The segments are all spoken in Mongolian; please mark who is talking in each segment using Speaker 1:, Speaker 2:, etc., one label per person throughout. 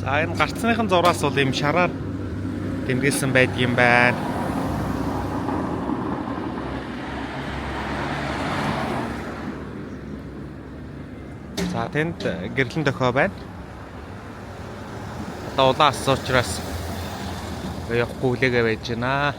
Speaker 1: За энэ гарцныхын зураас бол юм шараар тэмдэглэсэн байдаг юм байна. За тэнд гэрлэн дохио байна. Одоо улаан ас учраас явахгүй хүлээгээ байж байна.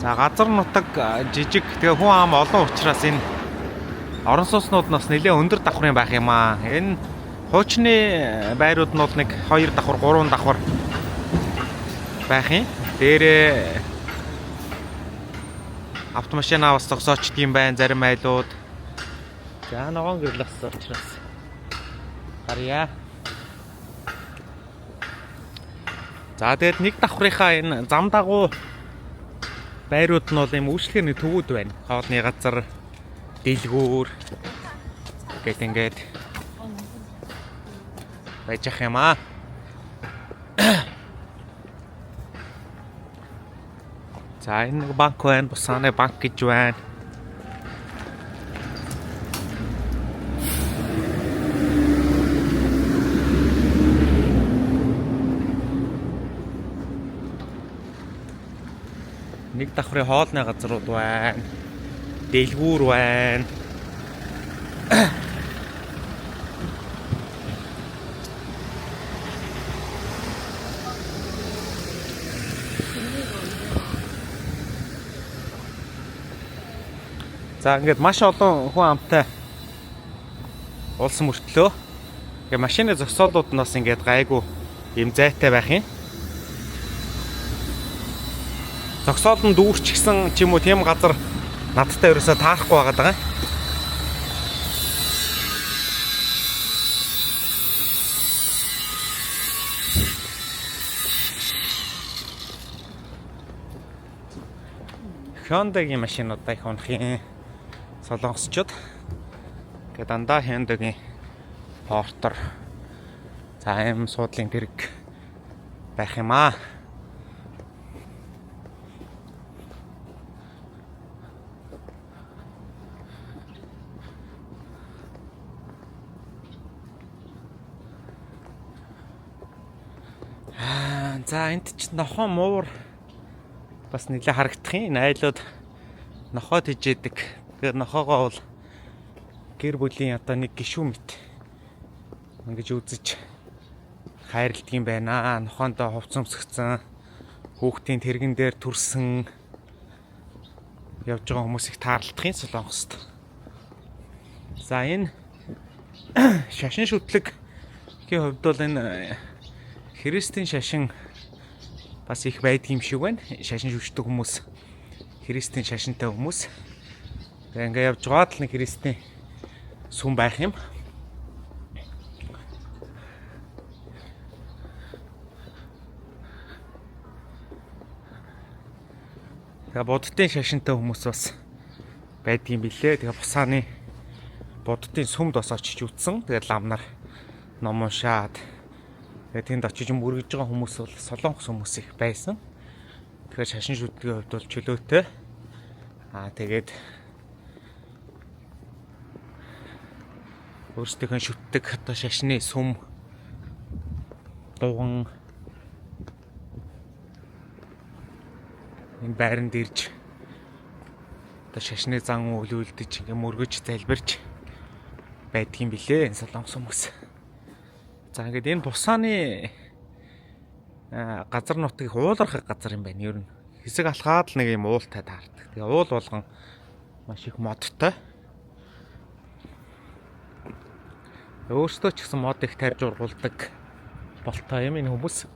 Speaker 1: За газар нутаг жижиг тэгээ хүн ам олон учраас энэ орон сууцнууд нас нэлээд өндөр давхрын байх юм аа. Энэ хуучны байрууд нь бол нэг 2 давхар 3 давхар байх юм. Дээрээ автомашина бас зогсоочд юм байна зарим айлууд. За ногоон гэрлэх учраас харьяа. За тэгээд нэг давхрынхаа энэ зам дагуу байрууд нь бол юм үйлчлэгийн төвүүд байна. Хоолны газар, дэлгүүр гэт ингээд байж ах юм аа. За энэ банк байна, Бусааны банк гэж байна. Нэг давхрын хоолны газрууд байна. Дэлгүүр байна. За ингээд маш олон хүн амтай улс мөртлөө. Ингээ машины зогсоолууд нь ингээд гайгүй юм зайтай байх юм. Зогсоол нь дүүрчихсэн ч юм уу тийм газар надтай ерөөсөө таарахгүй байгаад байгаа. Hyundai-гийн машинуудаа их унах юм. Солонгосчууд гэдэг дандаа Hyundai-гийн портер за юм суудлын тэрэг байх юм аа. За энд ч нохоо муур бас нэлээ харагдах юм. Айлууд нохоод хижээдэг. Тэгээд нохоогоо бол гэр бүлийн одоо нэг гишүүн мэт ингэж үзэж хайрладаг юм байна. Нохоондоо хувц өмсгцэн, хүүхдийн тэрэгэн дээр түрсэн явж байгаа хүмүүс их таарладаг юм Солонгост. За энэ шашин шүтлэгхийн хувьд бол энэ христийн шашин бас их байдаг юм шиг байна. Шашин шүтдэг хүмүүс, христийн шашинтай хүмүүс. Тэгээ ингээ явж байгаад л нэг христийн сүм байх юм. Тэгээ буддын шашинтай хүмүүс бас байдгийн билээ. Тэгээ Бусааны буддын сүмд бас очиж үтсэн. Тэгээ лам нар ном уншаад тэгээ тэнд очиж мөргөж байгаа хүмүүс бол солонгос хүмүүс их байсан. Тэгэхээр шашин шүтдгийн хувьд бол чөлөөтэй. Тэгээд өөрсдийнхөө шүтдэг одоо шашны сүм дуган энэ байранд ирж одоо шашны зан үйлүүлдэж ингээ мөргөж залбирч байдгийн билээ энэ солонгос хүмүүс. За ингээд энэ Бусааны газар нутгийг уулархах газар юм байна. Ер нь хэсэг алхаад л нэг юм уултай таардаг. Тэгээ уул болгон маш их модтой. Өөрсдөө ч гэсэн мод их тарьж ургуулдаг болтой юм энэ хүмүүс.